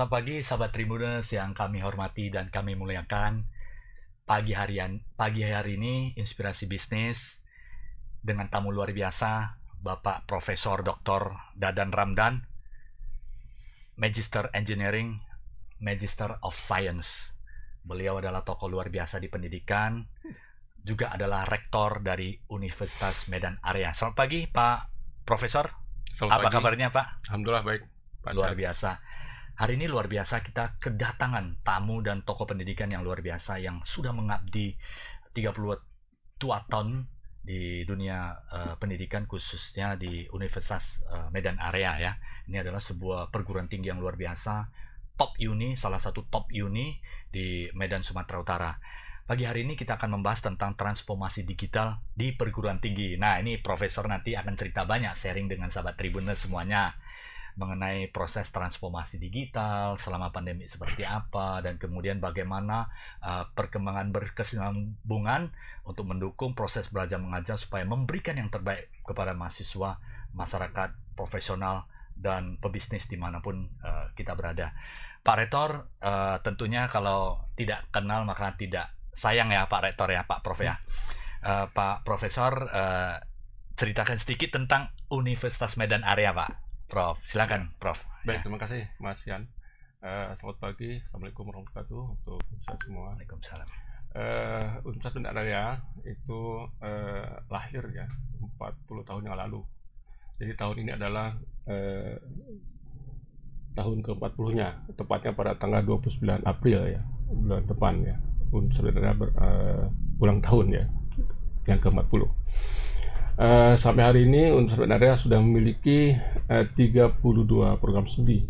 Selamat pagi sahabat Tribuners yang kami hormati dan kami muliakan. Pagi hari ini Inspirasi Bisnis dengan tamu luar biasa, Bapak Profesor Dr. Dadan Ramdan, Magister Engineering, Magister of Science. Beliau adalah tokoh luar biasa di pendidikan, juga adalah rektor dari Universitas Medan Area. Selamat pagi Pak Profesor. Selamat Apa pagi. kabarnya Pak? Alhamdulillah baik, Pak. Luar biasa. Hari ini luar biasa kita kedatangan tamu dan tokoh pendidikan yang luar biasa yang sudah mengabdi 32 tahun di dunia pendidikan, khususnya di Universitas Medan Area ya. Ini adalah sebuah perguruan tinggi yang luar biasa, top uni, salah satu top uni di Medan, Sumatera Utara. Pagi hari ini kita akan membahas tentang transformasi digital di perguruan tinggi. Nah, ini Profesor nanti akan cerita banyak, sharing dengan sahabat Tribuners semuanya mengenai proses transformasi digital selama pandemi seperti apa, dan kemudian bagaimana perkembangan berkesinambungan untuk mendukung proses belajar mengajar supaya memberikan yang terbaik kepada mahasiswa, masyarakat, profesional, dan pebisnis dimanapun kita berada. Pak Rektor, tentunya kalau tidak kenal maka tidak sayang ya Pak Rektor ya, Pak Prof ya. Pak Profesor, ceritakan sedikit tentang Universitas Medan Area Pak. Prof, silakan Prof. Baik, terima kasih Mas Yan. Selamat pagi, Assalamualaikum warahmatullahi wabarakatuh untuk pemirsa semua. Waalaikumsalam. Universitas Medan Area itu lahir ya 40 tahun yang lalu. Jadi tahun ini adalah tahun ke-40-nya, tepatnya pada tanggal 29 April ya, bulan depan ya. Universitas Medan Area ulang tahun ya, yang ke-40. Sampai hari ini Universitas Medan Area sudah memiliki 32 program studi,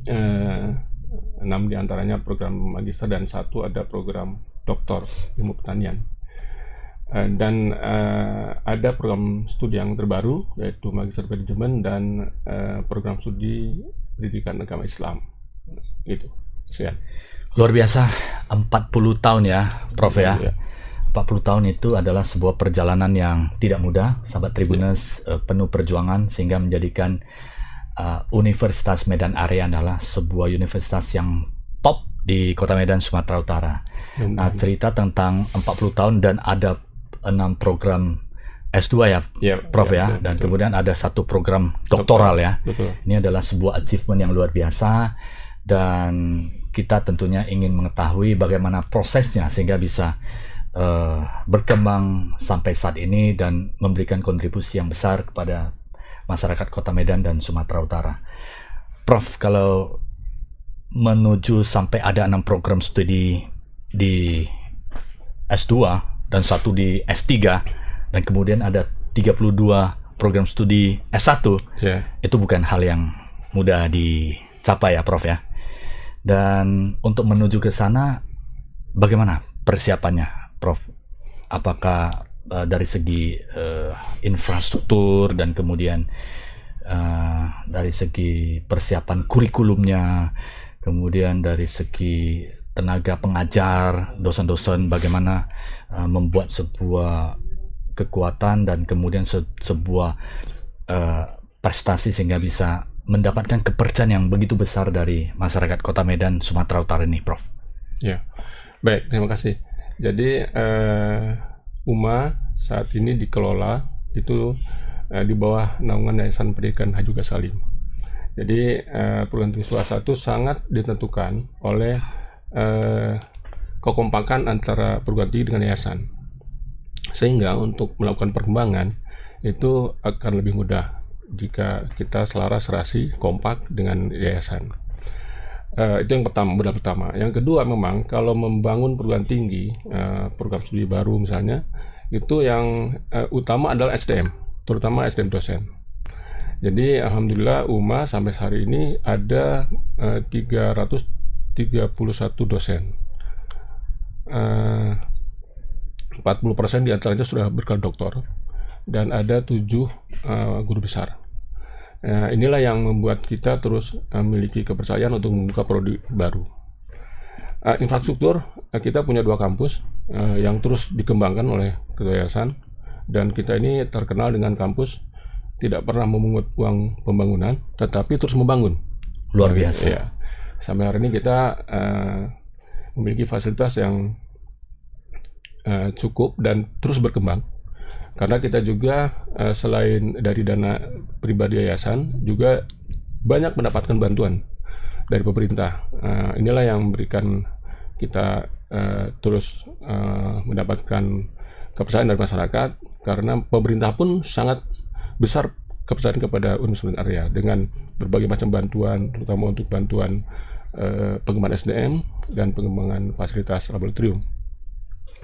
6 diantaranya program magister dan 1 ada program doktor ilmu pertanian. Dan ada program studi yang terbaru yaitu magister manajemen dan program studi pendidikan agama Islam. Gitu. Sekian. Luar biasa, 40 tahun ya Prof ya. Ya. 40 tahun itu adalah sebuah perjalanan yang tidak mudah, sahabat Tribuners, penuh perjuangan sehingga menjadikan Universitas Medan Area adalah sebuah universitas yang top di Kota Medan, Sumatera Utara. Nah, cerita tentang 40 tahun dan ada 6 program S2 ya, Prof ya, dan betul. Kemudian ada 1 program doktoral ya. Betul. Ini adalah sebuah achievement yang luar biasa dan kita tentunya ingin mengetahui bagaimana prosesnya sehingga bisa berkembang sampai saat ini dan memberikan kontribusi yang besar kepada masyarakat Kota Medan dan Sumatera Utara. Prof, kalau menuju sampai ada 6 program studi di S2 dan 1 di S3 dan kemudian ada 32 program studi S1, itu bukan hal yang mudah dicapai ya Prof ya. Dan untuk menuju ke sana bagaimana persiapannya Prof? Apakah dari segi infrastruktur dan kemudian dari segi persiapan kurikulumnya, kemudian dari segi tenaga pengajar, dosen-dosen, bagaimana membuat sebuah kekuatan dan kemudian sebuah prestasi sehingga bisa mendapatkan kepercayaan yang begitu besar dari masyarakat Kota Medan, Sumatera Utara ini, Prof? Ya, baik, terima kasih. Jadi UMA saat ini dikelola itu di bawah naungan Yayasan Pendidikan Haji Salim. Jadi perguruan tinggi swasta itu sangat ditentukan oleh kekompakan antara perguruan tinggi dengan yayasan, sehingga untuk melakukan perkembangan itu akan lebih mudah jika kita selaras serasi kompak dengan yayasan. Itu yang pertama, modal pertama. Yang kedua, memang kalau membangun perguruan tinggi, program studi baru misalnya, itu yang utama adalah SDM, terutama SDM dosen. Jadi alhamdulillah UMA sampai hari ini ada 331 dosen. 40% diantaranya sudah bergelar doktor dan ada 7 guru besar. Inilah yang membuat kita terus memiliki kepercayaan untuk membuka prodi baru. Infrastruktur, kita punya 2 kampus yang terus dikembangkan oleh Ketua Yayasan, dan kita ini terkenal dengan kampus tidak pernah memungut uang pembangunan, tetapi terus membangun. Luar biasa. Ya. Sampai hari ini kita memiliki fasilitas yang cukup dan terus berkembang. Karena kita juga selain dari dana pribadi yayasan, juga banyak mendapatkan bantuan dari pemerintah. Inilah yang memberikan kita terus mendapatkan kepercayaan dari masyarakat, karena pemerintah pun sangat besar kepercayaan kepada Universitas Arya dengan berbagai macam bantuan, terutama untuk bantuan pengembangan SDM dan pengembangan fasilitas laboratorium.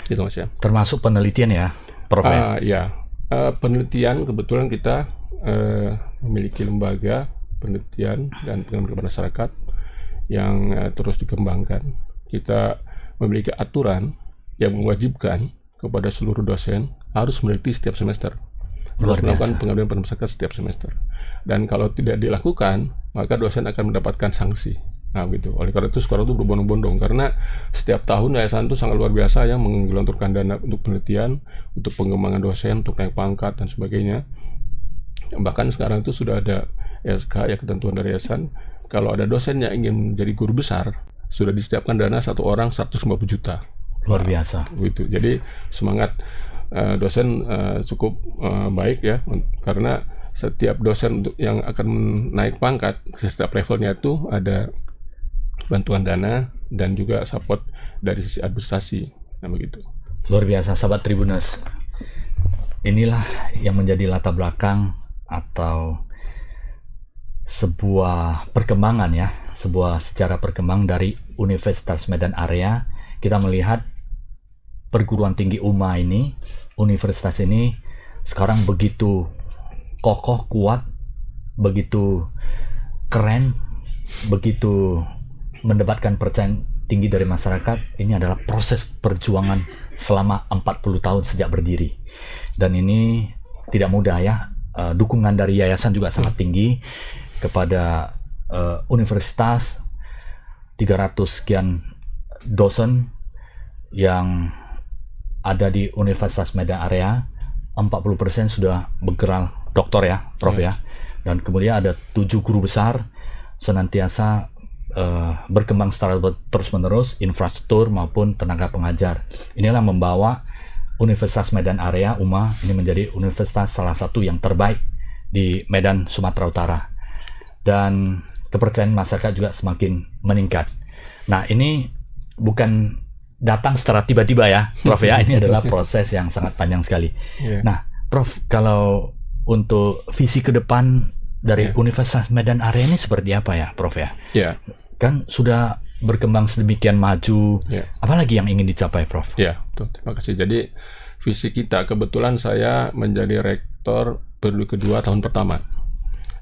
Gitu Mas ya. Termasuk penelitian ya, Prof. Ya, penelitian kebetulan kita memiliki lembaga penelitian dan pengembangan masyarakat yang terus dikembangkan. Kita memiliki aturan yang mewajibkan kepada seluruh dosen harus meneliti setiap semester, harus melakukan pengabdian masyarakat setiap semester. Dan kalau tidak dilakukan, maka dosen akan mendapatkan sanksi. Nah, gitu. Oleh karena itu sekarang itu berbondong-bondong, karena setiap tahun yayasan itu sangat luar biasa yang menggelontorkan dana untuk penelitian, untuk pengembangan dosen, untuk naik pangkat dan sebagainya. Bahkan sekarang itu sudah ada SK, ya, ketentuan dari yayasan, kalau ada dosen yang ingin menjadi guru besar, sudah disediakan dana satu orang 150 juta. Luar biasa. Gitu. Jadi semangat dosen cukup baik ya, karena setiap dosen yang akan naik pangkat, setiap levelnya itu ada bantuan dana dan juga support dari sisi administrasi. Nah, begitu. Luar biasa, sahabat Tribuners. Inilah yang menjadi latar belakang atau sebuah perkembangan ya, sebuah sejarah perkembang dari Universitas Medan Area. Kita melihat perguruan tinggi UMA ini, universitas ini sekarang begitu kokoh, kuat, begitu keren, begitu mendapatkan percayaan tinggi dari masyarakat. Ini adalah proses perjuangan selama 40 tahun sejak berdiri. Dan ini tidak mudah ya. Dukungan dari yayasan juga sangat tinggi kepada universitas, 300 sekian dosen yang ada di Universitas Medan Area, 40% sudah bergerak doktor ya, Prof ya. Dan kemudian ada 7 guru besar senantiasa berkembang secara terus-menerus, infrastruktur maupun tenaga pengajar. Inilah membawa Universitas Medan Area UMA ini menjadi universitas salah satu yang terbaik di Medan, Sumatera Utara. Dan kepercayaan masyarakat juga semakin meningkat. Nah, ini bukan datang secara tiba-tiba ya, Prof ya. Ini adalah proses yang sangat panjang sekali. Nah, Prof, kalau untuk visi ke depan dari Universitas Medan Area ini seperti apa ya, Prof ya? Kan sudah berkembang sedemikian maju, apalagi yang ingin dicapai, Prof? Terima kasih. Jadi visi kita, kebetulan saya menjadi rektor periode kedua tahun pertama.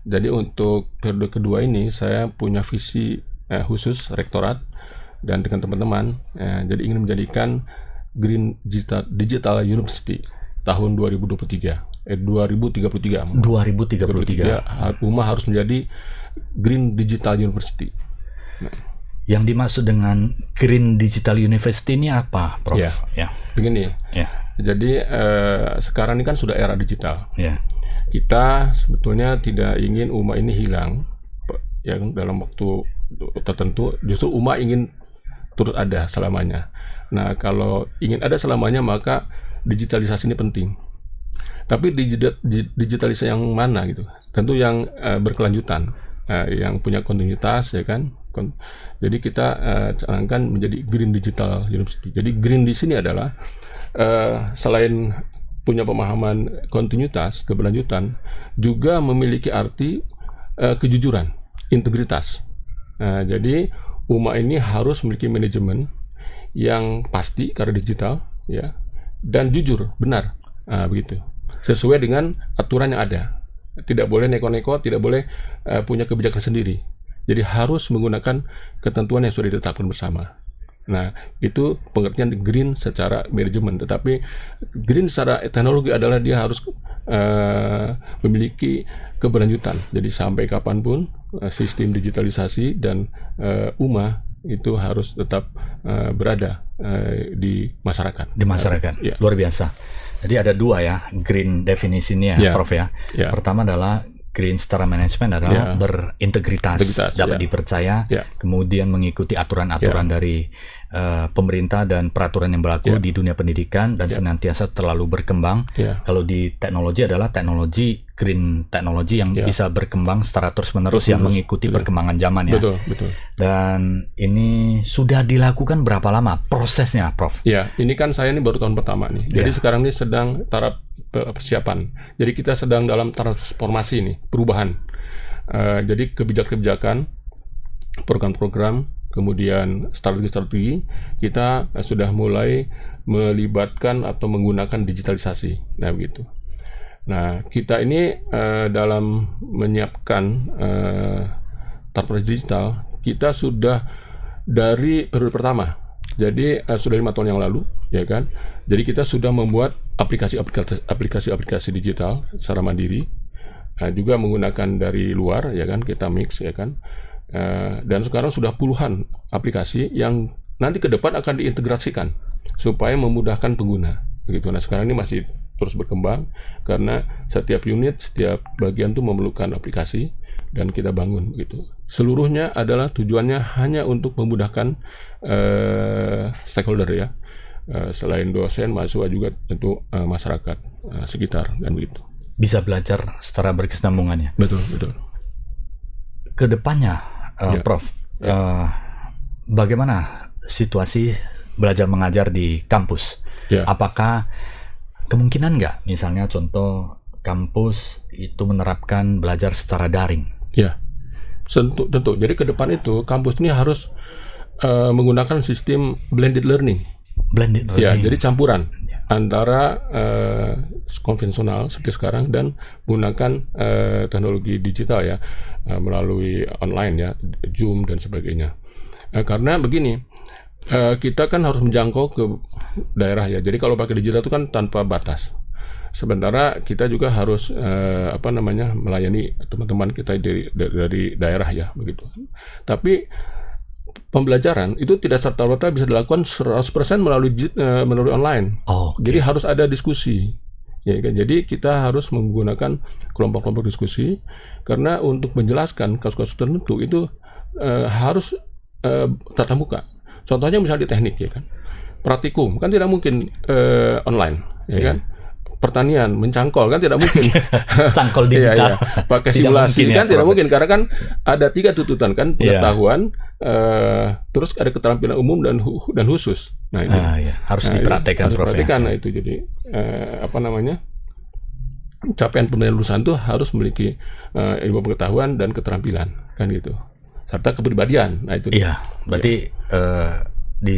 Jadi untuk periode kedua ini saya punya visi khusus rektorat dan dengan teman-teman, jadi ingin menjadikan Green Digital University tahun 2033. 2033. UMA harus menjadi Green Digital University. Nah, yang dimaksud dengan Green Digital University ini apa, Prof? Begini. Jadi sekarang ini kan sudah era digital. Kita sebetulnya tidak ingin UMA ini hilang yang dalam waktu tertentu. Justru UMA ingin terus ada selamanya. Nah, kalau ingin ada selamanya, maka digitalisasi ini penting. Tapi digitalisasi yang mana gitu? Tentu yang berkelanjutan, yang punya kontinuitas, ya kan? Jadi kita canangkan menjadi Green Digital University. Jadi green di sini adalah selain punya pemahaman kontinuitas, keberlanjutan, juga memiliki arti kejujuran, integritas. Jadi UMA ini harus memiliki manajemen yang pasti karena digital, ya, dan jujur, benar, begitu, sesuai dengan aturan yang ada. Tidak boleh neko-neko, tidak boleh punya kebijakan sendiri. Jadi harus menggunakan ketentuan yang sudah ditetapkan bersama. Nah, itu pengertian green secara manajemen. Tetapi green secara teknologi adalah dia harus memiliki keberlanjutan. Jadi sampai kapanpun sistem digitalisasi dan UMA itu harus tetap berada di masyarakat. Di masyarakat, luar biasa. Jadi ada dua ya green definisinya, Prof ya. Pertama adalah green secara manajemen adalah berintegritas, dapat dipercaya, kemudian mengikuti aturan-aturan dari pemerintah dan peraturan yang berlaku di dunia pendidikan dan senantiasa terlalu berkembang. Kalau di teknologi adalah teknologi green teknologi yang bisa berkembang secara terus-menerus yang mengikuti perkembangan zaman ya. Betul. Dan ini sudah dilakukan berapa lama prosesnya, Prof? Ya, ini kan saya ini baru tahun pertama nih. Jadi sekarang ini sedang taraf persiapan. Jadi kita sedang dalam transformasi nih, perubahan. Jadi kebijakan-kebijakan, program-program, kemudian strategi-strategi kita sudah mulai melibatkan atau menggunakan digitalisasi. Nah, begitu. Nah, kita ini dalam menyiapkan transformasi digital, kita sudah dari periode pertama. Jadi sudah 5 tahun yang lalu, ya kan. Jadi kita sudah membuat aplikasi digital secara mandiri, juga menggunakan dari luar, ya kan. Kita mix, ya kan. Dan sekarang sudah puluhan aplikasi yang nanti ke depan akan diintegrasikan supaya memudahkan pengguna. Begitu. Nah, sekarang ini masih terus berkembang karena setiap unit, setiap bagian itu memerlukan aplikasi dan kita bangun begitu. Seluruhnya adalah tujuannya hanya untuk memudahkan stakeholder ya. Selain dosen, mahasiswa juga tentu masyarakat sekitar dan begitu. Bisa belajar secara berkesinambungan ya. Betul. Kedepannya, Prof, bagaimana situasi belajar mengajar di kampus? Apakah kemungkinan nggak, misalnya contoh kampus itu menerapkan belajar secara daring? Ya, tentu. Jadi ke depan itu kampus ini harus menggunakan sistem blended learning. Ya, jadi campuran antara konvensional seperti sekarang dan menggunakan teknologi digital ya, melalui online ya, Zoom dan sebagainya. Karena begini, kita kan harus menjangkau ke daerah ya. Jadi kalau pakai digital itu kan tanpa batas. Sementara kita juga harus melayani teman-teman kita dari daerah ya, begitu. Tapi pembelajaran itu tidak serta-merta bisa dilakukan 100% melalui online. Jadi harus ada diskusi. Ya kan? Jadi kita harus menggunakan kelompok-kelompok diskusi karena untuk menjelaskan kasus-kasus tertentu itu harus tatap muka. Contohnya misalnya di teknik ya kan. Praktikum kan tidak mungkin online, ya kan? Pertanian mencangkol kan tidak mungkin. Cangkol digital. Pakai simulasi kan tidak mungkin karena kan ada 3 tuntutan kan, pengetahuan, terus ada keterampilan umum dan khusus. Nah, itu harus dipraktekkan, Prof. Nah, itu jadi capaian pembelajaran lulusan itu harus memiliki ilmu pengetahuan dan keterampilan kan gitu. Serta kepribadian. Nah, itu. Iya, berarti di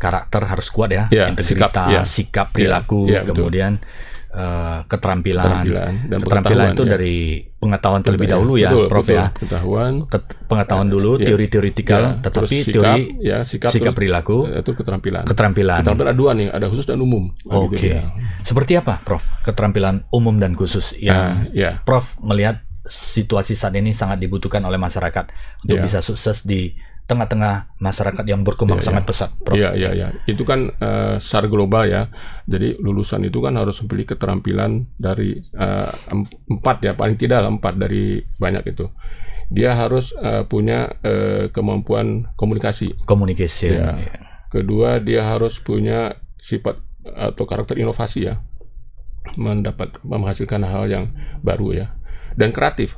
karakter harus kuat ya, integritas, sikap, perilaku, kemudian keterampilan dan keterampilan itu dari pengetahuan terlebih dahulu ya, Prof ya. Pengetahuan dulu, teori teoretikal, tetapi teori, sikap, perilaku, itu keterampilan. Keterampilan ada 2 nih, ada khusus dan umum. Oke. Gitu ya. Seperti apa, Prof? Keterampilan umum dan khusus yang Prof melihat situasi saat ini sangat dibutuhkan oleh masyarakat untuk bisa sukses di tengah-tengah masyarakat yang berkembang sangat pesat, Prof. Iya. Itu kan secara global ya. Jadi lulusan itu kan harus memiliki keterampilan dari 4 ya, paling tidak 4 dari banyak itu. Dia harus punya kemampuan komunikasi. Ya. Kedua, dia harus punya sifat atau karakter inovasi ya, menghasilkan hal yang baru ya, dan kreatif.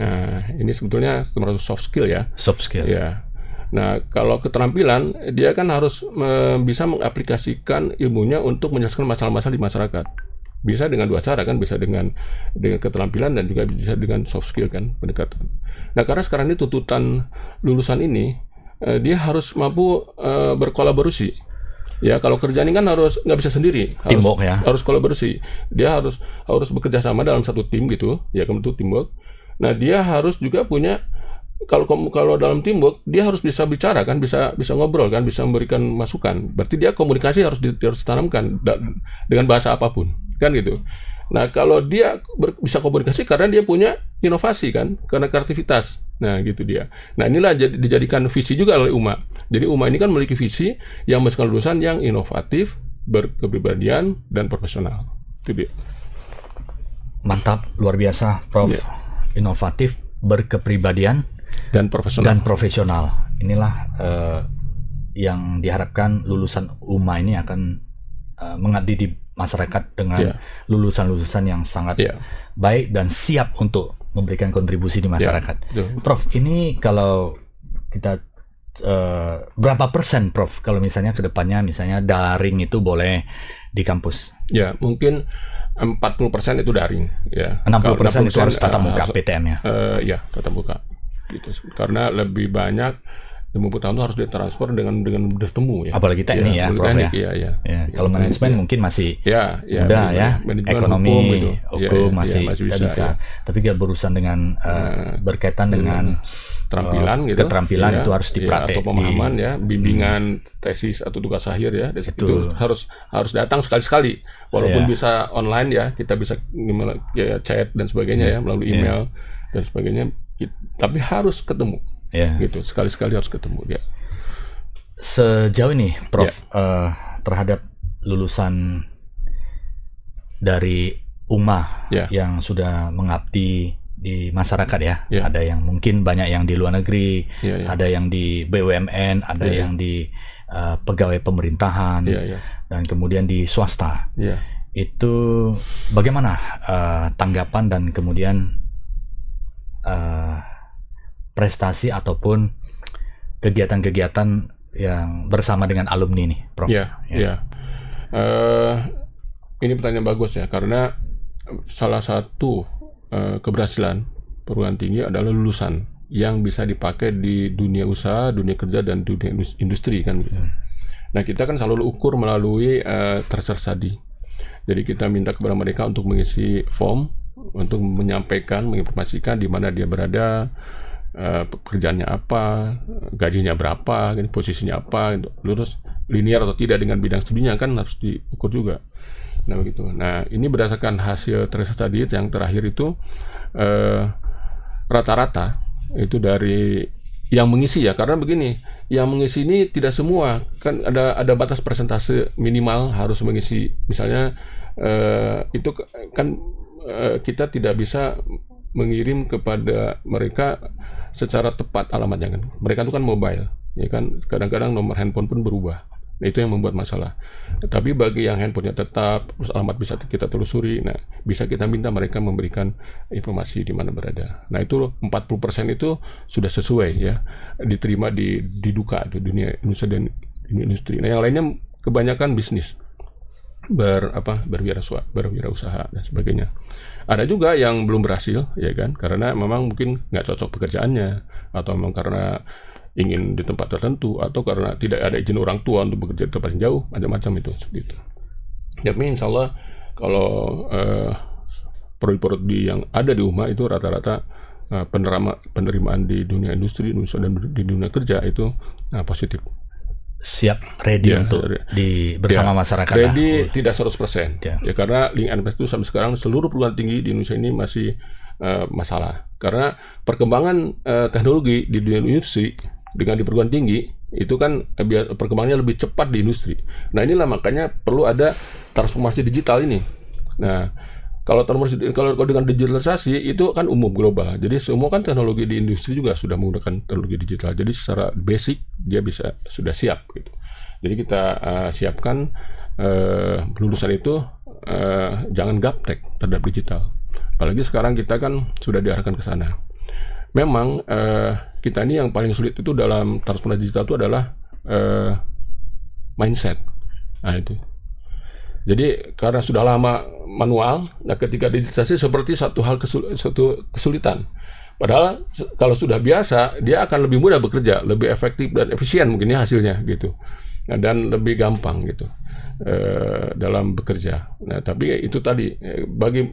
Nah, ini sebetulnya termasuk soft skill ya. Soft skill. Ya. Nah, kalau keterampilan, dia kan harus bisa mengaplikasikan ilmunya untuk menyelesaikan masalah-masalah di masyarakat. Bisa dengan 2 cara kan, bisa dengan keterampilan dan juga bisa dengan soft skill kan, pendekatan. Nah, karena sekarang ini tuntutan lulusan ini, dia harus mampu berkolaborasi. Ya, kalau kerja ini kan nggak bisa sendiri, harus kolaborasi. Dia harus bekerja sama dalam satu tim gitu, ya, bentuk teamwork. Nah, dia harus juga punya, kalau dalam teamwork dia harus bisa bicara kan, bisa ngobrol kan, bisa memberikan masukan. Berarti dia komunikasi harus ditanamkan dengan bahasa apapun kan gitu. Nah, kalau dia bisa komunikasi karena dia punya inovasi kan, karena kreativitas. Nah, gitu dia. Nah, inilah dijadikan visi juga oleh UMA. Jadi UMA ini kan memiliki visi yang menghasilkan lulusan yang inovatif, berkepribadian dan profesional. Itu dia. Mantap, luar biasa, Prof. Ya. Inovatif, berkepribadian, Dan profesional. dan profesional. Inilah yang diharapkan lulusan UMA ini akan mengabdi di masyarakat dengan Ya. lulusan-lulusan yang sangat Ya. baik dan siap untuk memberikan kontribusi di masyarakat. Betul. Prof, ini kalau kita berapa persen, Prof, kalau misalnya ke depannya misalnya daring itu boleh di kampus? Ya, mungkin 40% itu daring, ya. 60% itu harus 60% tatap muka PTM-nya. Ya, tatap muka. Gitu. Karena lebih banyak ilmu pengetahuan itu harus ditransfer dengan bertemu, ya. Apalagi teknik ya, Prof, teknik, ya. ya. Ya, kalau manajemen mungkin masih Ya, mudah ya, manajemen, ekonomi, hukum, gitu. hukum Ya, masih bisa. bisa. Ya. Tapi kalau berurusan dengan berkaitan dengan Keterampilan, gitu. keterampilan Ya, itu harus dipraktek atau pemahaman, ya, bimbingan tesis atau tugas akhir, ya. Itu harus datang sekali-sekali. Walaupun Ya. bisa online, ya, kita bisa ya, chat dan sebagainya, ya, melalui email dan sebagainya. Tapi harus ketemu, Ya. gitu. Sekali-sekali harus ketemu, ya. Sejauh ini, Prof, terhadap lulusan dari UMA Ya. yang sudah mengabdi di masyarakat, ya, Ya. ada yang mungkin banyak yang di luar negeri, Ya, ya. ada yang di BUMN, ada Ya. yang di pegawai pemerintahan, Ya, ya. dan kemudian di swasta. Ya. Itu bagaimana tanggapan dan kemudian prestasi ataupun kegiatan-kegiatan yang bersama dengan alumni nih, Prof? Ya, ya. Ini pertanyaan bagus, ya, karena salah satu keberhasilan perguruan tinggi adalah lulusan yang bisa dipakai di dunia usaha, dunia kerja, dan dunia industri, kan. Nah, kita kan selalu ukur melalui terser study. Jadi kita minta kepada mereka untuk mengisi form untuk menyampaikan, menginformasikan di mana dia berada, pekerjaannya apa, gajinya berapa, posisinya apa, lulus linear atau tidak dengan bidang studinya, kan harus diukur juga. Nah, begitu. Nah, ini berdasarkan hasil tracer study yang terakhir itu rata-rata itu dari yang mengisi, ya, karena begini, yang mengisi ini tidak semua, kan ada batas persentase minimal harus mengisi. Misalnya itu kan kita tidak bisa mengirim kepada mereka secara tepat alamatnya, kan. Mereka itu kan mobile, ya kan. Kadang-kadang nomor handphone pun berubah. Nah, itu yang membuat masalah. Tapi bagi yang handphonenya tetap, terus alamat bisa kita telusuri, nah, bisa kita minta mereka memberikan informasi di mana berada. Nah, itu 40% itu sudah sesuai, ya, diterima di Duka, di dunia industri dan industri. Nah, yang lainnya kebanyakan bisnis, berwirausaha dan sebagainya. Ada juga yang belum berhasil, ya kan, karena memang mungkin nggak cocok pekerjaannya, atau memang karena ingin di tempat tertentu, atau karena tidak ada izin orang tua untuk bekerja di tempat yang jauh, macam-macam itu, seperti itu. Tapi insya Allah kalau prodi-prodi yang ada di UMA itu rata-rata penerimaan di dunia industri dan di dunia kerja itu positif. Siap, ready untuk bersama masyarakat. Ready tidak 100%. Ya. Ya, karena link and itu sampai sekarang seluruh perguruan tinggi di Indonesia ini masih masalah. Karena perkembangan teknologi di dunia industri dengan di perguruan tinggi itu kan perkembangannya lebih cepat di industri. Nah, inilah makanya perlu ada transformasi digital ini. Nah, kalau dengan digitalisasi itu kan umum global. Jadi semua kan teknologi di industri juga sudah menggunakan teknologi digital. Jadi secara basic dia sudah siap, gitu. Jadi kita siapkan lulusan itu jangan gaptek terhadap digital. Apalagi sekarang kita kan sudah diarahkan ke sana. Memang kita ini yang paling sulit itu dalam transformasi digital itu adalah mindset. Nah, itu. Jadi karena sudah lama manual, nah ketika digitalisasi seperti satu kesulitan. Padahal kalau sudah biasa, dia akan lebih mudah bekerja, lebih efektif dan efisien mungkin hasilnya, gitu. Nah, dan lebih gampang, gitu, dalam bekerja. Nah, tapi itu tadi bagi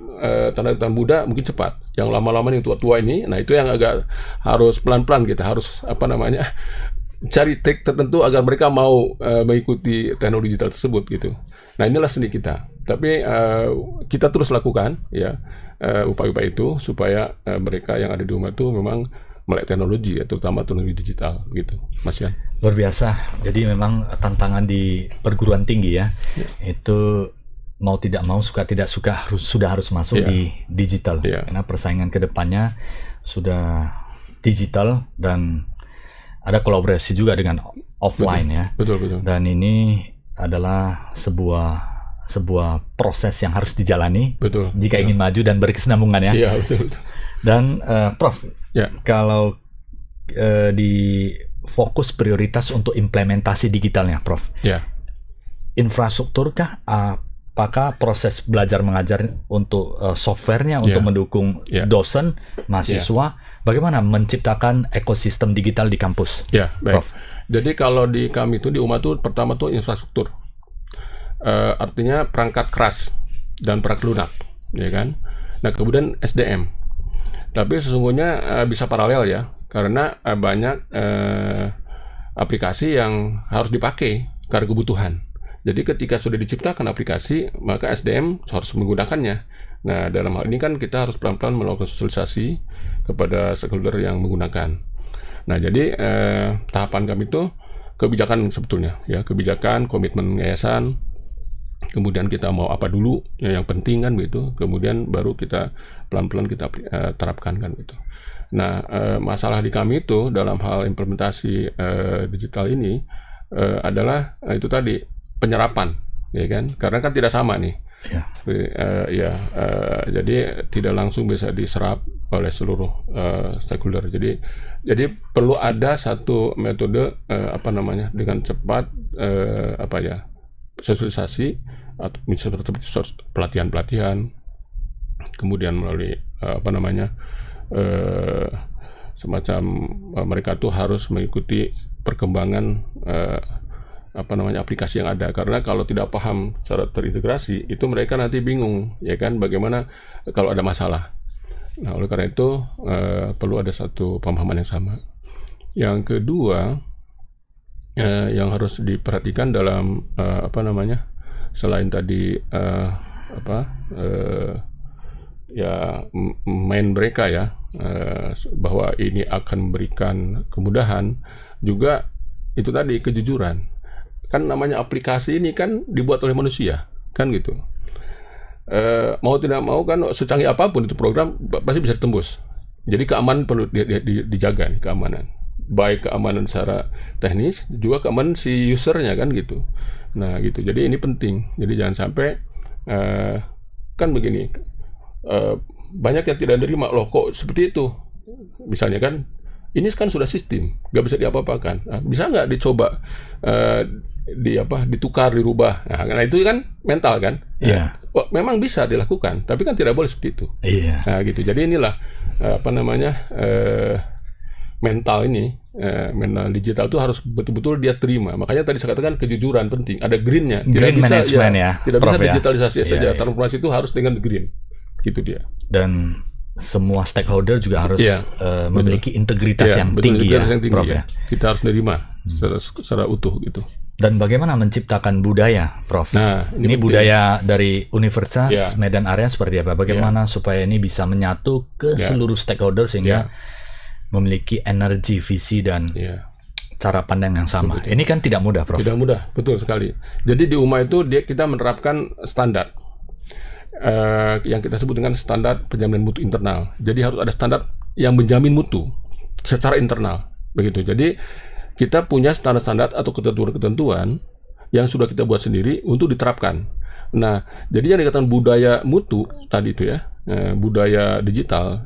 tenaga muda mungkin cepat. Yang lama-lama yang tua-tua ini, nah itu yang agak harus pelan-pelan, kita harus cari trik tertentu agar mereka mau mengikuti teknologi digital tersebut, gitu. Nah, inilah seni kita. Tapi kita terus lakukan, ya, upaya-upaya itu supaya mereka yang ada di rumah itu memang melek teknologi, ya, terutama teknologi digital, gitu, Mas Yan. Luar biasa. Jadi memang tantangan di perguruan tinggi, ya, itu mau tidak mau, suka tidak suka sudah harus masuk di digital. Karena persaingan kedepannya sudah digital dan ada kolaborasi juga dengan offline ya. Betul. Dan ini adalah sebuah proses yang harus dijalani jika ingin maju dan berkesinambungan ya. Iya, betul. Dan Prof, kalau di fokus prioritas untuk implementasi digitalnya, Prof. Infrastrukturkah? Apakah proses belajar mengajar untuk softwarenya untuk mendukung dosen, mahasiswa? Bagaimana menciptakan ekosistem digital di kampus? Baik. Prof. Jadi kalau di kami itu di UMA itu pertama tuh infrastruktur. Artinya perangkat keras dan perangkat lunak, ya kan? Nah, kemudian SDM. Tapi sesungguhnya bisa paralel ya, karena banyak aplikasi yang harus dipakai karena kebutuhan. Jadi ketika sudah diciptakan aplikasi, maka SDM harus menggunakannya. Nah, dalam hal ini kan kita harus pelan-pelan melakukan sosialisasi kepada stakeholder yang menggunakan. Nah, jadi tahapan kami itu kebijakan sebetulnya, ya, kebijakan, komitmen yayasan, kemudian kita mau apa dulu yang penting kan gitu, kemudian baru kita pelan-pelan kita terapkan kan gitu. Nah, masalah di kami itu dalam hal implementasi digital ini adalah itu tadi penyerapan, ya kan? Karena kan tidak sama nih. Jadi tidak langsung bisa diserap oleh seluruh stakeholder. Jadi perlu ada satu metode dengan cepat sosialisasi atau misalnya seperti pelatihan, kemudian melalui semacam mereka tuh harus mengikuti perkembangan aplikasi yang ada, karena kalau tidak paham secara terintegrasi itu mereka nanti bingung, ya kan, bagaimana kalau ada masalah. Nah, oleh karena itu perlu ada satu pemahaman yang sama. Yang kedua yang harus diperhatikan dalam selain tadi main mereka ya, bahwa ini akan memberikan kemudahan, juga itu tadi kejujuran. Kan namanya aplikasi ini kan dibuat oleh manusia, kan gitu. Mau tidak mau kan secanggih apapun itu program pasti bisa ditembus. Jadi keamanan perlu dijaga nih, keamanan. Baik keamanan secara teknis, juga keamanan si usernya kan gitu. Nah gitu, jadi ini penting. Jadi jangan sampai kan begini, banyak yang tidak menerima, loh kok seperti itu. Misalnya kan, ini kan sudah sistem, nggak bisa diapa-apakan. Nah, bisa nggak dicoba ditukar, dirubah? Nah itu kan mental kan. Memang bisa dilakukan, tapi kan tidak boleh seperti itu. Nah gitu. Jadi inilah mental ini, mental digital itu harus betul-betul dia terima. Makanya tadi saya katakan kejujuran penting. Ada green-nya. Green management ya. Tidak bisa digitalisasi saja. Transformasi itu harus dengan green. Gitu dia. Dan semua stakeholder juga harus memiliki integritas yang tinggi ya, Prof. Ya. Kita harus menerima secara utuh gitu. Dan bagaimana menciptakan budaya, Prof? Nah, ini budaya dari Universitas Medan Area seperti apa? Bagaimana supaya ini bisa menyatu ke seluruh stakeholder sehingga memiliki energi, visi dan cara pandang yang sama. Betul. Ini kan tidak mudah, Prof. Tidak mudah, betul sekali. Jadi di UMA itu kita menerapkan standar yang kita sebut dengan standar penjaminan mutu internal. Jadi harus ada standar yang menjamin mutu secara internal, begitu. Jadi kita punya standar-standar atau ketentuan-ketentuan yang sudah kita buat sendiri untuk diterapkan. Nah, jadi yang dikatakan budaya mutu tadi itu ya, budaya digital,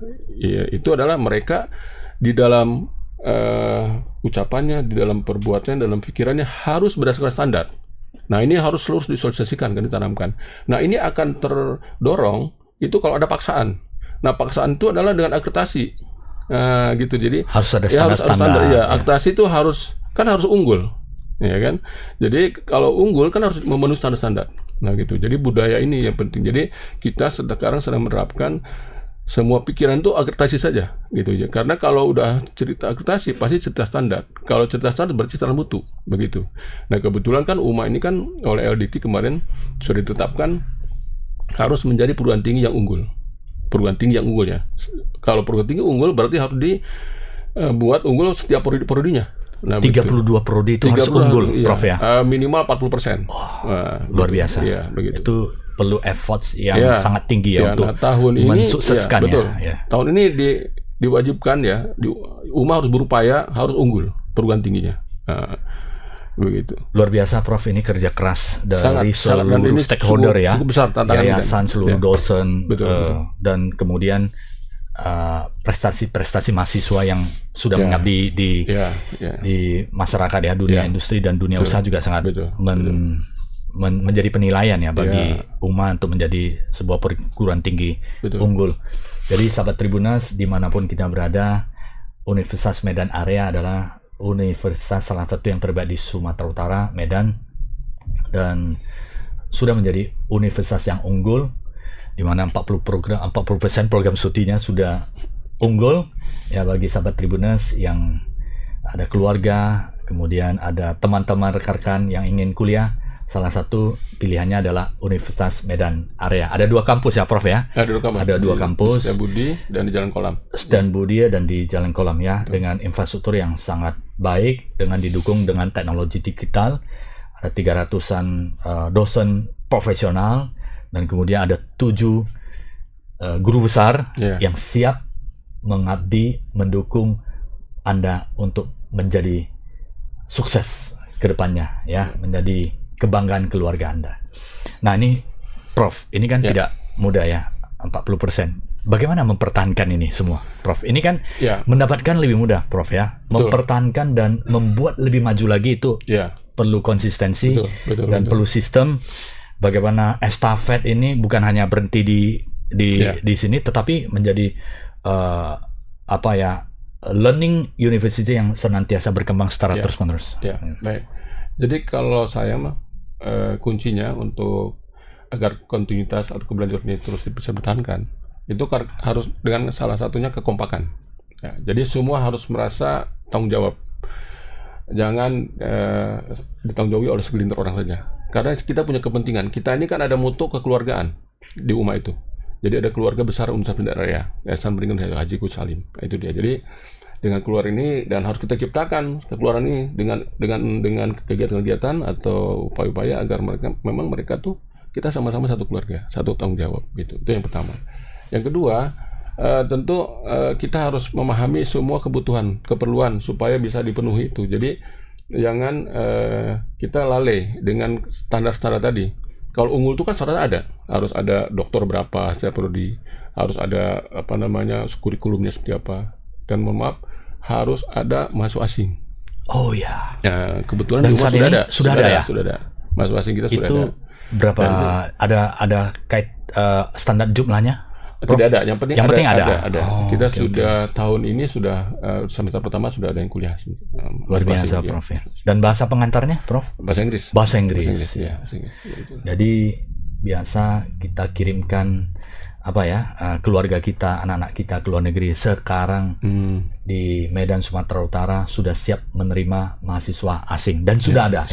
itu adalah mereka di dalam ucapannya, di dalam perbuatannya, dalam pikirannya harus berdasarkan standar. Nah, ini harus selalu disosialisasikan, kan, ditanamkan. Nah, ini akan terdorong itu kalau ada paksaan. Nah, paksaan itu adalah dengan akreditasi. Nah, gitu. Jadi harus ada standar-standar. Akreditasi itu harus unggul, ya kan? Jadi kalau unggul kan harus memenuhi standar-standar. Nah, gitu. Jadi budaya ini yang penting. Jadi kita sekarang sedang menerapkan semua pikiran itu akreditasi saja, gitu ya. Karena kalau udah cerita akreditasi pasti cerita standar. Kalau cerita standar berarti standar mutu, begitu. Nah, kebetulan kan UMA ini kan oleh LDT kemarin sudah ditetapkan harus menjadi perguruan tinggi yang unggul. Perguruan tinggi yang unggul ya. Kalau perguruan tinggi unggul berarti harus dibuat unggul setiap prodinya. Nah, 32 prodi itu harus 32 unggul, iya. Prof ya. Minimal 40%. Luar biasa. Iya, begitu. Itu perlu efforts yang Iya. sangat tinggi ya, Iya, untuk nah, tahun ini mensukseskan betul. ya. Tahun ini diwajibkan ya, UMA harus berupaya harus unggul perguruan tingginya. Begitu. Luar biasa, Prof. Ini kerja keras dari Sangat, dan seluruh ini stakeholder ya, cukup besar tantangan yayasan, kita. seluruh Ya. dosen, Betul. dan kemudian prestasi-prestasi mahasiswa yang sudah mengabdi di masyarakat ya, dunia industri dan dunia usaha juga sangat menjadi penilaian ya bagi UMA untuk menjadi sebuah perguruan tinggi unggul. Jadi sahabat Tribuners, dimanapun kita berada, Universitas Medan Area adalah universitas salah satu yang terbaik di Sumatera Utara, Medan, dan sudah menjadi universitas yang unggul, di mana 40% program studinya sudah unggul ya bagi sahabat Tribuners yang ada keluarga, kemudian ada teman-teman rekan-rekan yang ingin kuliah. Salah satu pilihannya adalah Universitas Medan Area. Ada 2 kampus ya, Prof ya? Ada dua kampus. Setiabudi dan di Jalan Kolam. Setiabudi dan di Jalan Kolam ya, dengan infrastruktur yang sangat baik, dengan didukung dengan teknologi digital. Ada 300-an dosen profesional, dan kemudian ada 7 guru besar yang siap mengabdi, mendukung Anda untuk menjadi sukses ke depannya ya, menjadi kebanggaan keluarga Anda. Nah ini Prof, ini kan tidak mudah ya, 40%. Bagaimana mempertahankan ini semua, Prof? Ini kan mendapatkan lebih mudah, Prof ya. Mempertahankan dan membuat lebih maju lagi itu perlu konsistensi dan perlu sistem. Bagaimana estafet ini bukan hanya berhenti di sini, tetapi menjadi learning university yang senantiasa berkembang secara terus-menerus. Baik. Jadi kalau saya kuncinya untuk agar kontinuitas atau keberlanjutan ini terus bisa bertahankan, itu harus dengan salah satunya kekompakan. Ya, jadi semua harus merasa tanggung jawab. Jangan ditanggung jawabi oleh segelintir orang saja. Karena kita punya kepentingan. Kita ini kan ada mutu kekeluargaan di UMA itu. Jadi ada keluarga besar Universitas Medan Area, Yayasan Pendidikan Haji Gus Salim. Nah, itu dia. Jadi dengan keluar ini, dan harus kita ciptakan kekeluaran ini dengan kegiatan-kegiatan atau upaya-upaya agar mereka tuh kita sama-sama satu keluarga, satu tanggung jawab gitu. Itu yang pertama. Yang kedua, tentu kita harus memahami semua keperluan supaya bisa dipenuhi itu. Jadi jangan kita lalai dengan standar-standar tadi. Kalau unggul itu kan standar harus ada dokter berapa setiap prodi, harus ada kurikulumnya seperti apa. Dan mohon maaf, harus ada mahasiswa asing. Oh ya. Ya, kebetulan dan di rumah sudah ada. Sudah ada ya? Sudah ada. Mahasiswa asing kita sudah ada. Itu berapa? Ada kait standar jumlahnya? Tidak ada. Yang penting ada. Oh, kita sudah tahun ini sudah semester pertama sudah ada yang kuliah. Luar biasa, Prof ya. Dan bahasa pengantarnya, Prof? Bahasa Inggris. Bahasa Inggris. Ya. Jadi biasa kita kirimkan keluarga kita, anak-anak kita ke luar negeri. Sekarang di Medan, Sumatera Utara sudah siap menerima mahasiswa asing dan sudah ada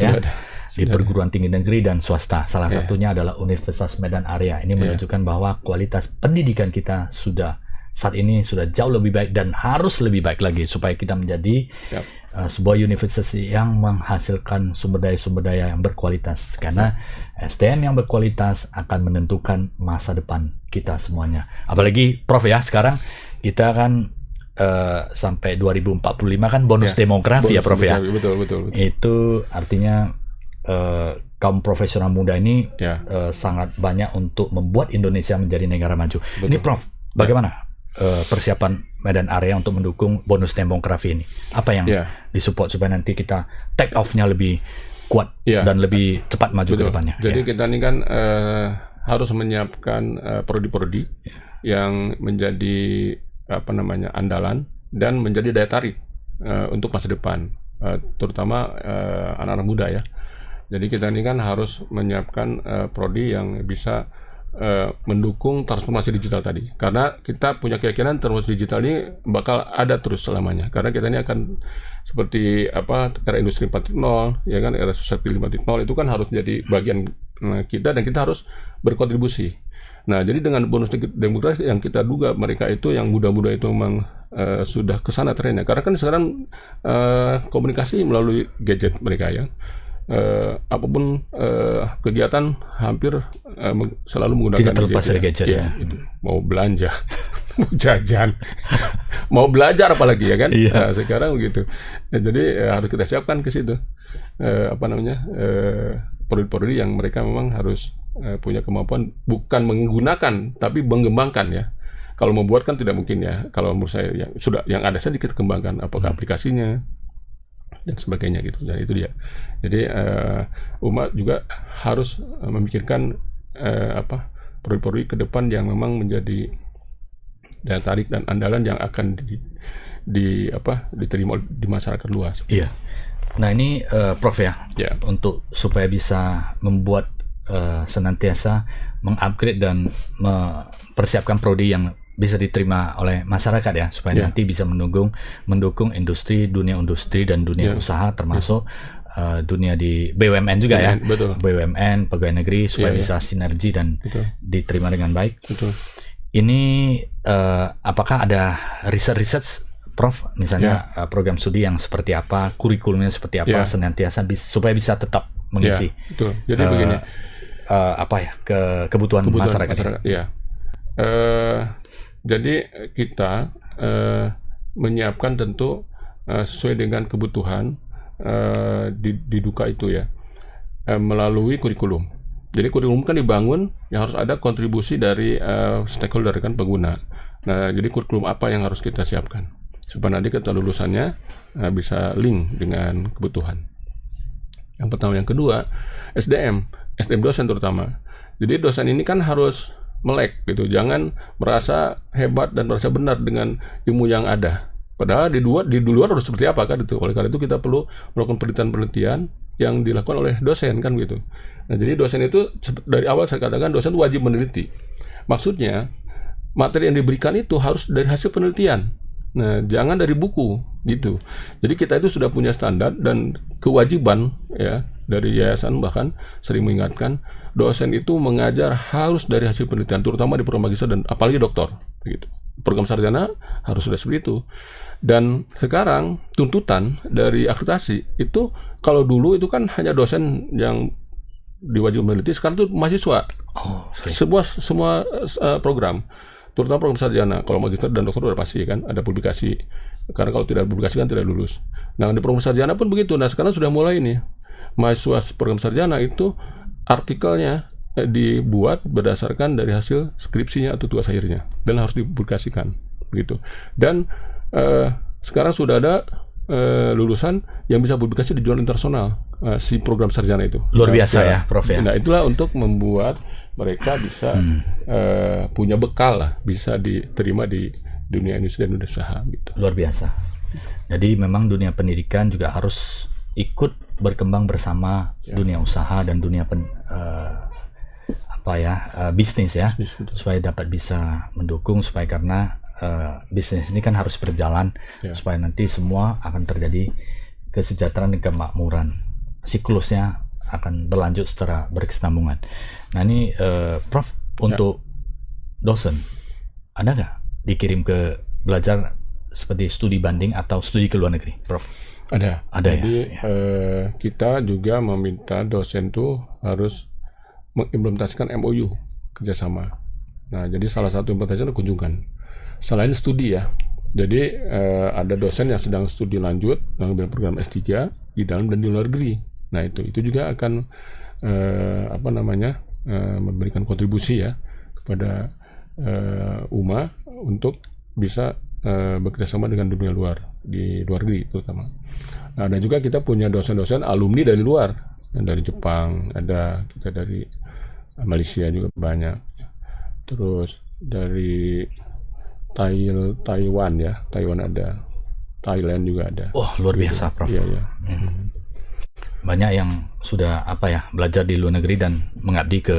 di perguruan tinggi negeri dan swasta. Salah satunya adalah Universitas Medan Area. Ini menunjukkan bahwa kualitas pendidikan kita saat ini sudah jauh lebih baik dan harus lebih baik lagi supaya kita menjadi sebuah universitas yang menghasilkan sumber daya yang berkualitas, karena SDM yang berkualitas akan menentukan masa depan kita semuanya. Apalagi Prof ya, sekarang kita kan sampai 2045 kan bonus demografi ya Prof ya. Betul. Itu artinya kaum profesional muda ini sangat banyak untuk membuat Indonesia menjadi negara maju. Ini Prof, bagaimana persiapan Medan Area untuk mendukung bonus demografi ini? Apa yang disupport supaya nanti kita take off-nya lebih kuat dan lebih cepat maju ke depannya? Jadi kita ini kan harus menyiapkan prodi-prodi yang menjadi andalan dan menjadi daya tarik untuk masa depan, terutama anak-anak muda ya. Jadi kita ini kan harus menyiapkan prodi yang bisa mendukung transformasi digital tadi, karena kita punya keyakinan transformasi digital ini bakal ada terus selamanya, karena kita ini akan seperti era industri 4.0 ya kan, era society 5.0 itu kan harus jadi bagian kita, dan kita harus berkontribusi. Nah, jadi dengan bonus demografi yang kita duga mereka itu yang muda-muda itu memang sudah ke sana trennya. Karena kan sekarang komunikasi melalui gadget mereka ya. Apapun kegiatan hampir selalu menggunakan Tidak terlepas dari gadget ya. Itu. Mau belanja, mau jajan, mau belajar apalagi ya kan. Nah, sekarang begitu. Nah, jadi harus kita siapkan ke situ. Prodi-prodi yang mereka memang harus punya kemampuan bukan menggunakan tapi mengembangkan ya. Kalau membuat kan tidak mungkin ya. Kalau menurut saya yang ada sedikit kembangkan apakah aplikasinya dan sebagainya gitu. Dan itu dia. Jadi umat juga harus memikirkan prodi-prodi ke depan yang memang menjadi daya tarik dan andalan yang akan diterima di masyarakat luas. Iya. Nah ini Prof ya, untuk supaya bisa membuat senantiasa mengupgrade dan mempersiapkan prodi yang bisa diterima oleh masyarakat ya, supaya nanti bisa mendukung industri, dunia industri dan dunia usaha, termasuk dunia di BUMN juga ya, BUMN, pegawai negeri, supaya bisa sinergi dan diterima dengan baik. Ini apakah ada research Prof, misalnya program studi yang seperti apa, kurikulumnya seperti apa, senantiasa supaya bisa tetap mengisi. Jadi begini, kebutuhan masyarakat. Jadi kita menyiapkan tentu sesuai dengan kebutuhan di Duka itu ya, melalui kurikulum. Jadi kurikulum kan dibangun yang harus ada kontribusi dari stakeholder kan, pengguna. Nah, jadi kurikulum apa yang harus kita siapkan supaya nanti kita lulusannya bisa link dengan kebutuhan. Yang pertama, yang kedua, SDM dosen terutama. Jadi dosen ini kan harus melek gitu, jangan merasa hebat dan merasa benar dengan ilmu yang ada. Padahal di luar harus seperti apa kan itu. Oleh karena itu kita perlu melakukan penelitian yang dilakukan oleh dosen kan gitu. Nah, jadi dosen itu dari awal saya katakan dosen itu wajib meneliti. Maksudnya materi yang diberikan itu harus dari hasil penelitian. Nah, jangan dari buku gitu. Jadi kita itu sudah punya standar dan kewajiban ya dari yayasan, bahkan sering mengingatkan dosen itu mengajar harus dari hasil penelitian, terutama di program magister dan apalagi doktor gitu. Program sarjana harus sudah seperti itu. Dan sekarang tuntutan dari akreditasi itu, kalau dulu itu kan hanya dosen yang diwajibkan meneliti, sekarang itu mahasiswa. Semua program, terutama program sarjana. Kalau magister dan dokter udah pasti kan ada publikasi, karena kalau tidak publikasi kan tidak lulus. Nah, di program sarjana pun begitu. Nah, sekarang sudah mulai nih mahasiswa program sarjana itu artikelnya dibuat berdasarkan dari hasil skripsinya atau tugas akhirnya dan harus dipublikasikan begitu. Dan sekarang sudah ada lulusan yang bisa publikasi di jurnal internasional si program sarjana itu. Luar biasa ya, Prof ya. Nah, itulah untuk membuat mereka bisa punya bekal lah, bisa diterima di dunia industri dan dunia usaha gitu. Luar biasa. Jadi memang dunia pendidikan juga harus ikut berkembang bersama dunia usaha dan dunia bisnis ya, supaya dapat bisa mendukung, supaya karena bisnis ini kan harus berjalan supaya nanti semua akan terjadi kesejahteraan dan kemakmuran, siklusnya akan berlanjut secara berkesinambungan. Nah ini Prof, untuk dosen ada nggak dikirim ke belajar seperti studi banding atau studi ke luar negeri, Prof? Ada. Jadi ya? kita juga meminta dosen tuh harus mengimplementasikan MOU kerjasama. Nah, jadi salah satu implementasinya kunjungan. Selain studi ya, jadi ada dosen yang sedang studi lanjut mengambil program S3 di dalam dan di luar negeri. Nah, itu juga akan memberikan kontribusi ya kepada UMA untuk bisa bekerjasama dengan dunia luar, di luar negeri terutama. Nah, dan juga kita punya dosen-dosen alumni dari luar, yang dari Jepang ada, kita dari Malaysia juga banyak, terus dari Taiwan ya, Taiwan ada, Thailand juga ada. Oh, luar biasa, Prof. Iya. Banyak yang sudah belajar di luar negeri dan mengabdi ke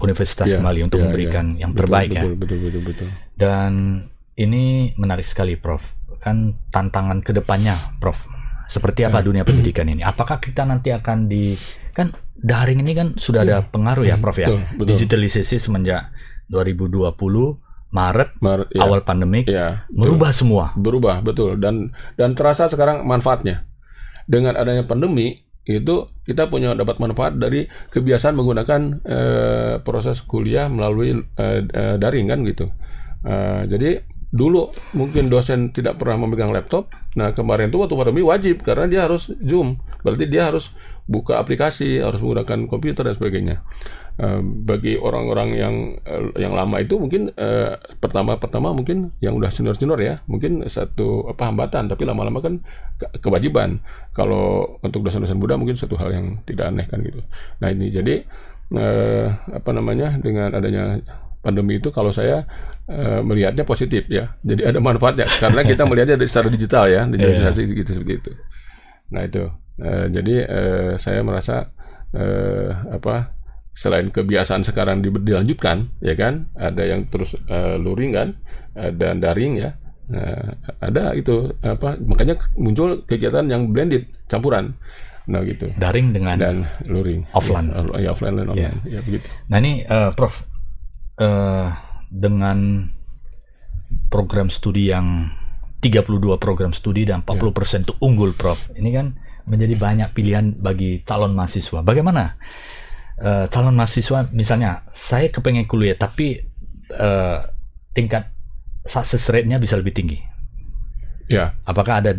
universitas kembali untuk memberikan yang terbaik. Betul. Dan ini menarik sekali, Prof. Kan tantangan kedepannya, Prof. Seperti apa dunia pendidikan ini? Apakah kita nanti akan kan daring ini kan sudah ada pengaruh ya, Prof ya? Betul. Digitalisasi semenjak 2020 Maret ya, awal pandemik ya, merubah semua. Berubah, betul. Dan terasa sekarang manfaatnya. Dengan adanya pandemi itu kita dapat manfaat dari kebiasaan menggunakan proses kuliah melalui daring kan gitu. Jadi dulu mungkin dosen tidak pernah memegang laptop. Nah kemarin itu waktu pandemi wajib karena dia harus Zoom. Berarti dia harus buka aplikasi, harus menggunakan komputer dan sebagainya. Bagi orang-orang yang lama itu mungkin pertama mungkin yang udah senior ya, mungkin satu hambatan, tapi lama-lama kan kewajiban. Kalau untuk dosen-dosen muda mungkin satu hal yang tidak aneh kan gitu. Nah ini jadi dengan adanya pandemi itu kalau saya melihatnya positif ya. Jadi ada manfaatnya karena kita melihatnya secara digital ya, digitalisasi gitu seperti itu. Nah itu jadi saya merasa selain kebiasaan sekarang dilanjutkan ya kan, ada yang terus luring kan, dan daring ya. Ada itu makanya muncul kegiatan yang blended, campuran. Nah gitu. Daring dengan dan luring. Offline. Ya offline dan online. Ya begitu. Nah ini Prof, dengan program studi yang 32 program studi dan 40% itu unggul, Prof. Ini kan menjadi banyak pilihan bagi calon mahasiswa. Bagaimana calon mahasiswa, misalnya saya kepengen kuliah tapi tingkat success rate-nya bisa lebih tinggi. Ya. Apakah ada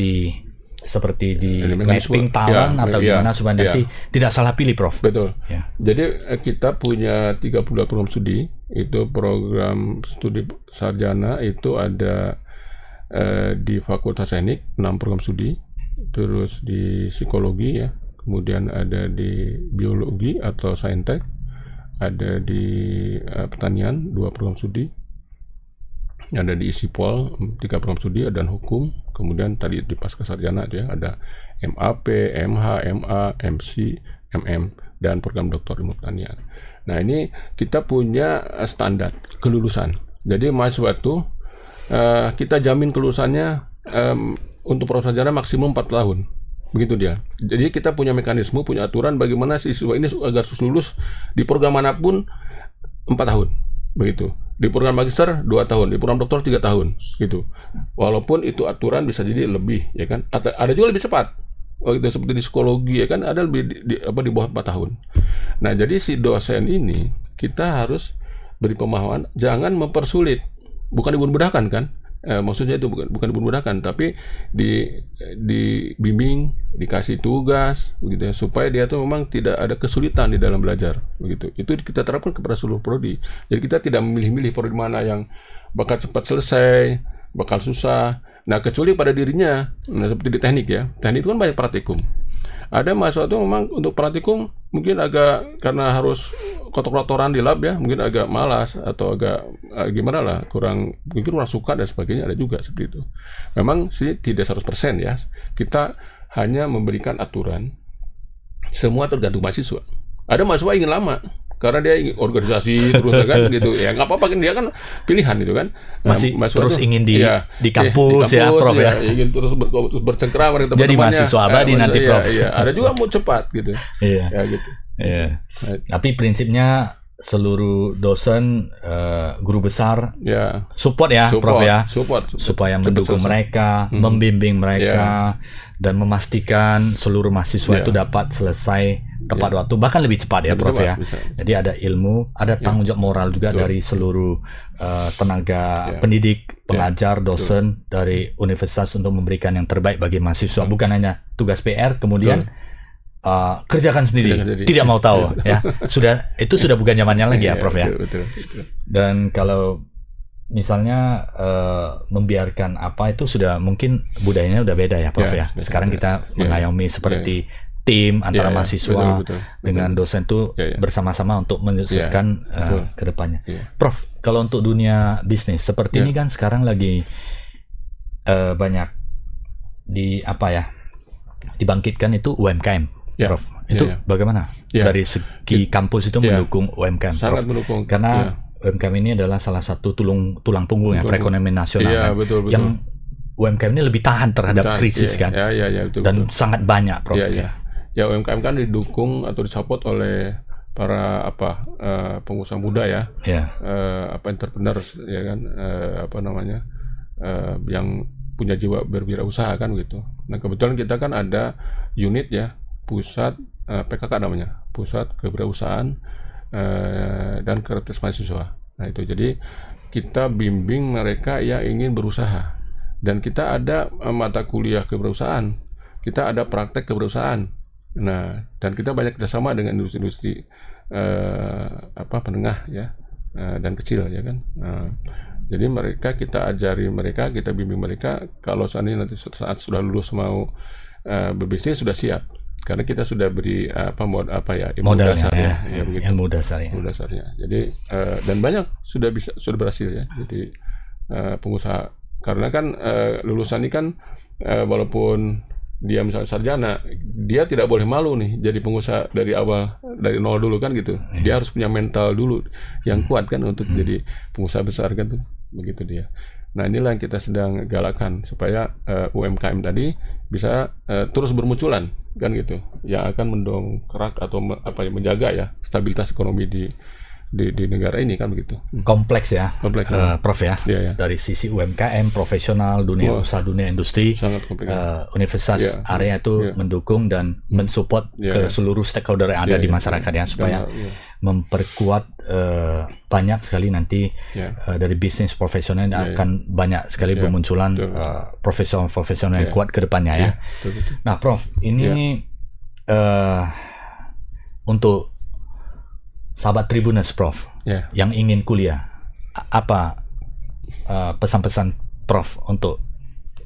seperti di mapping talent atau gimana supaya nanti tidak salah pilih, Prof? Betul. Ya. Jadi kita punya 32 program studi. Itu program studi sarjana itu ada di Fakultas Teknik 6 program studi, terus di psikologi ya, kemudian ada di biologi atau saintek, ada di pertanian 2 program studi, ada di ISIPOL 3 program studi, dan hukum, kemudian tadi di pascasarjana ya ada MAP, MH, MA, MC, MM, dan program doktor ilmu pertanian. Nah ini kita punya standar kelulusan. Jadi mahasiswa itu kita jamin kelulusannya untuk program sarjana maksimum 4 tahun. Begitu dia. Jadi kita punya mekanisme, punya aturan bagaimana siswa ini agar lulus di program manapun 4 tahun. Begitu. Di program magister 2 tahun, di program doktor 3 tahun gitu. Walaupun itu aturan bisa jadi lebih ya kan. Ada juga lebih cepat. Itu seperti di psikologi ya kan, ada lebih di bawah 4 tahun. Nah, jadi si dosen ini kita harus beri pemahaman, jangan mempersulit. Bukan dimudah-mudahkan kan? Maksudnya itu bukan dimudah-mudahkan, tapi dibimbing, dikasih tugas begitu ya, supaya dia tuh memang tidak ada kesulitan di dalam belajar begitu. Itu kita terapkan kepada seluruh prodi. Jadi kita tidak memilih-milih prodi mana yang bakal cepat selesai, bakal susah. Nah, kecuali pada dirinya. Nah, seperti di teknik ya. Teknik itu kan banyak praktikum. Ada mahasiswa itu memang untuk praktikum mungkin agak, karena harus kotor-kotoran di lab ya, mungkin agak malas atau agak gimana lah, mungkin kurang suka dan sebagainya, ada juga seperti itu. Memang sih tidak 100% ya. Kita hanya memberikan aturan. Semua tergantung mahasiswa. Ada mahasiswa ingin lama karena dia ingin organisasi terus kan gitu ya, nggak apa-apa kan, dia kan pilihan itu kan, masih terus ingin di kampus ya Prof ya, ingin terus bercengkrama dengan jadi mahasiswa abadi nanti Prof. Iya, ada juga mau cepat gitu ya gitu. Tapi prinsipnya seluruh dosen, guru besar support ya Prof ya, supaya mendukung mereka, membimbing mereka, dan memastikan seluruh mahasiswa itu dapat selesai tepat waktu, bahkan lebih cepat ya Prof ya. Jadi ada ilmu, ada tanggung jawab moral juga dari seluruh tenaga pendidik, pengajar, dosen dari universitas untuk memberikan yang terbaik bagi mahasiswa. Bukan hanya tugas PR kemudian kerjakan sendiri, tidak mau tahu ya. Itu sudah bukan zamannya lagi ya Prof ya. Betul. Dan kalau misalnya membiarkan itu sudah mungkin budayanya udah beda ya Prof ya. Sekarang kita mengayomi seperti tim antara mahasiswa dengan dosen itu bersama-sama untuk menyukseskan ke depannya. Prof, kalau untuk dunia bisnis seperti ini kan sekarang lagi banyak dibangkitkan itu UMKM, Prof. Itu bagaimana dari segi kampus itu mendukung UMKM, Prof? Sangat mendukung. Karena UMKM ini adalah salah satu tulang punggung ya perekonomian nasional. Betul. Yang UMKM ini lebih tahan terhadap krisis kan. Betul, dan sangat banyak Prof. Ya UMKM kan didukung atau disupport oleh pengusaha muda ya, Ya. entrepreneurs ya kan, yang punya jiwa berwirausaha kan gitu. Nah kebetulan kita kan ada unit ya, pusat PKK namanya, pusat kewirausahaan dan kreativitas mahasiswa. Nah itu jadi kita bimbing mereka yang ingin berusaha, dan kita ada mata kuliah kewirausahaan, kita ada praktek kewirausahaan. Nah dan kita banyak kerjasama dengan industri-industri penengah ya, dan kecil ya kan. Jadi kita ajari mereka, kita bimbing mereka, kalau seandainya nanti suatu saat sudah lulus mau berbisnis sudah siap, karena kita sudah beri ilmu Modalnya, dasar ya, begitu. ilmu dasarnya. Ilmu dasarnya. Jadi dan banyak sudah berhasil ya. Jadi pengusaha, karena kan lulusan ini kan walaupun dia misalnya sarjana, dia tidak boleh malu nih jadi pengusaha dari awal, dari nol dulu kan gitu. Dia harus punya mental dulu yang kuat kan untuk jadi pengusaha besar kan tuh. Begitu dia. Nah inilah yang kita sedang galakan supaya UMKM tadi bisa terus bermunculan kan gitu, yang akan mendongkrak atau menjaga ya stabilitas ekonomi di negara ini kan begitu. Kompleks ya, Kompleks, Prof ya. Iya. Dari sisi UMKM, profesional, dunia usaha, dunia industri, Sangat kompleks. Universitas area itu mendukung dan mensupport ke seluruh stakeholder yang ada di masyarakat ya, supaya memperkuat banyak sekali nanti dari bisnis profesional akan banyak sekali bermunculan profesional yang kuat ke depannya ya. Betul. Nah Prof, ini untuk sahabat Tribuners Prof yang ingin kuliah, apa pesan-pesan Prof untuk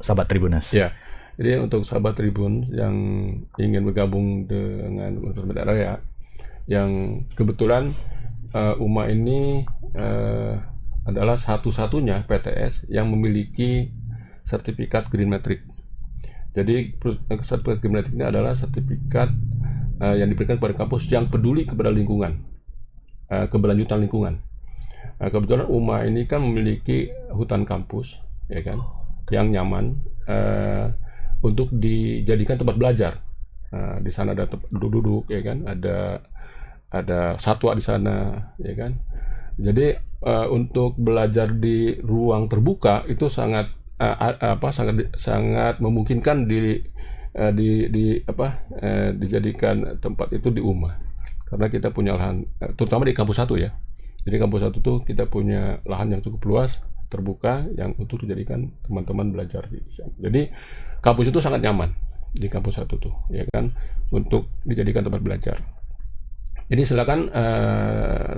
sahabat Tribuners? Ya, jadi untuk sahabat Tribun yang ingin bergabung dengan Universitas Medan Raya, yang kebetulan UMA ini adalah satu-satunya PTS yang memiliki sertifikat Green Matrix. Jadi sertifikat Green Matrix ini adalah sertifikat yang diberikan kepada kampus yang peduli kepada lingkungan, keberlanjutan lingkungan. Kebetulan UMA ini kan memiliki hutan kampus, ya kan, yang nyaman untuk dijadikan tempat belajar. Di sana ada tempat duduk-duduk, ya kan, ada satwa di sana, ya kan. Jadi untuk belajar di ruang terbuka itu sangat memungkinkan dijadikan tempat itu di UMA. Karena kita punya lahan, terutama di kampus 1 ya. Jadi kampus 1 tuh kita punya lahan yang cukup luas, terbuka, yang untuk dijadikan teman-teman belajar di sana. Jadi kampus itu sangat nyaman di kampus 1 tuh, ya kan, untuk dijadikan tempat belajar. Jadi silakan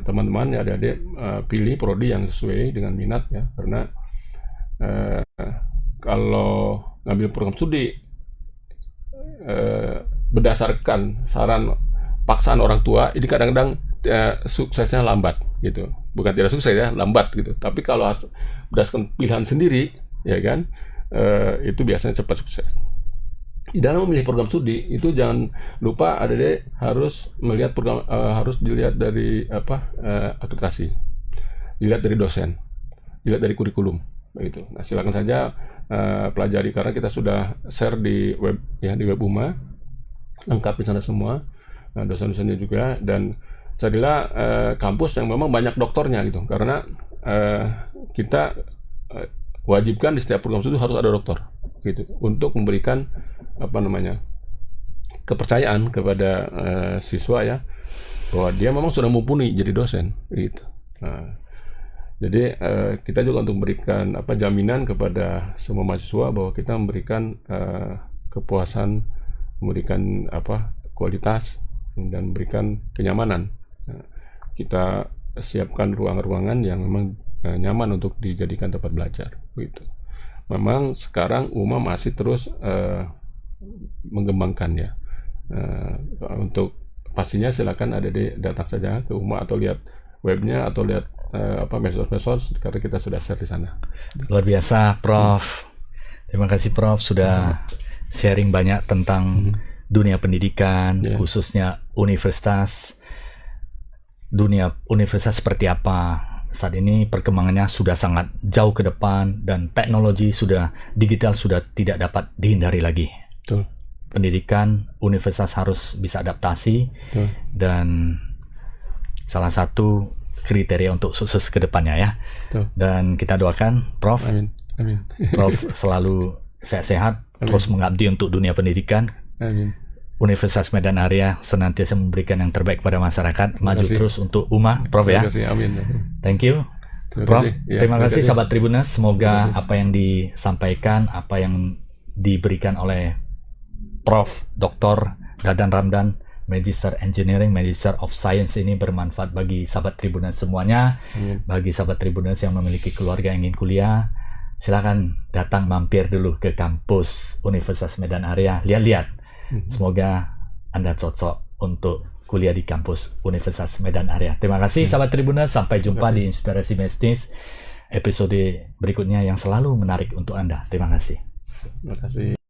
teman-teman ya adik-adik pilih prodi yang sesuai dengan minat ya, karena kalau ngambil program studi berdasarkan saran paksaan orang tua, ini kadang-kadang suksesnya lambat gitu. Bukan tidak sukses ya, lambat gitu. Tapi kalau berdasarkan pilihan sendiri, ya kan, itu biasanya cepat sukses. Di dalam memilih program studi itu jangan lupa adik-adik harus melihat program, harus dilihat dari akreditasi, dilihat dari dosen, dilihat dari kurikulum, begitu. Nah silakan saja pelajari, karena kita sudah share di web ya, di web UMA, lengkap di sana semua. Dosen-dosennya juga, dan carilah kampus yang memang banyak doktornya gitu, karena kita wajibkan di setiap program studi harus ada doktor gitu, untuk memberikan kepercayaan kepada siswa ya, bahwa dia memang sudah mumpuni jadi dosen gitu. Nah, jadi kita juga untuk memberikan jaminan kepada semua mahasiswa bahwa kita memberikan kepuasan, memberikan kualitas, dan memberikan kenyamanan. Nah, kita siapkan ruangan-ruangan yang memang nyaman untuk dijadikan tempat belajar gitu. Memang sekarang UMA masih terus mengembangkan ya. Untuk pastinya silakan adik-adik datang saja ke UMA atau lihat webnya atau lihat medsos, karena kita sudah share di sana. Luar biasa Prof. Terima kasih Prof sudah sharing banyak tentang dunia pendidikan, khususnya universitas. Dunia universitas seperti apa saat ini, perkembangannya sudah sangat jauh ke depan, dan teknologi digital sudah tidak dapat dihindari lagi. Betul. Pendidikan universitas harus bisa adaptasi, dan salah satu kriteria untuk sukses ke depannya ya. Betul. Dan kita doakan Prof. Amin. Amin. Prof selalu sehat-sehat, terus mengabdi untuk dunia pendidikan. Amin. Universitas Medan Area senantiasa memberikan yang terbaik pada masyarakat, maju kasih. terus untuk umat, Prof ya. Terima kasih. Amin. Thank you. Prof, terima kasih sahabat Tribuners. Semoga apa yang disampaikan, apa yang diberikan oleh Prof. Dr. Dadan Ramdan, Magister Engineering, Magister of Science ini bermanfaat bagi sahabat Tribuners semuanya. Amin. Bagi sahabat Tribuners yang memiliki keluarga yang ingin kuliah, silakan datang mampir dulu ke kampus Universitas Medan Area, lihat-lihat. Semoga Anda cocok untuk kuliah di kampus Universitas Medan Area. Terima kasih sahabat Tribuners, sampai jumpa di Inspirasi Bisnis episode berikutnya yang selalu menarik untuk Anda. Terima kasih. Terima kasih.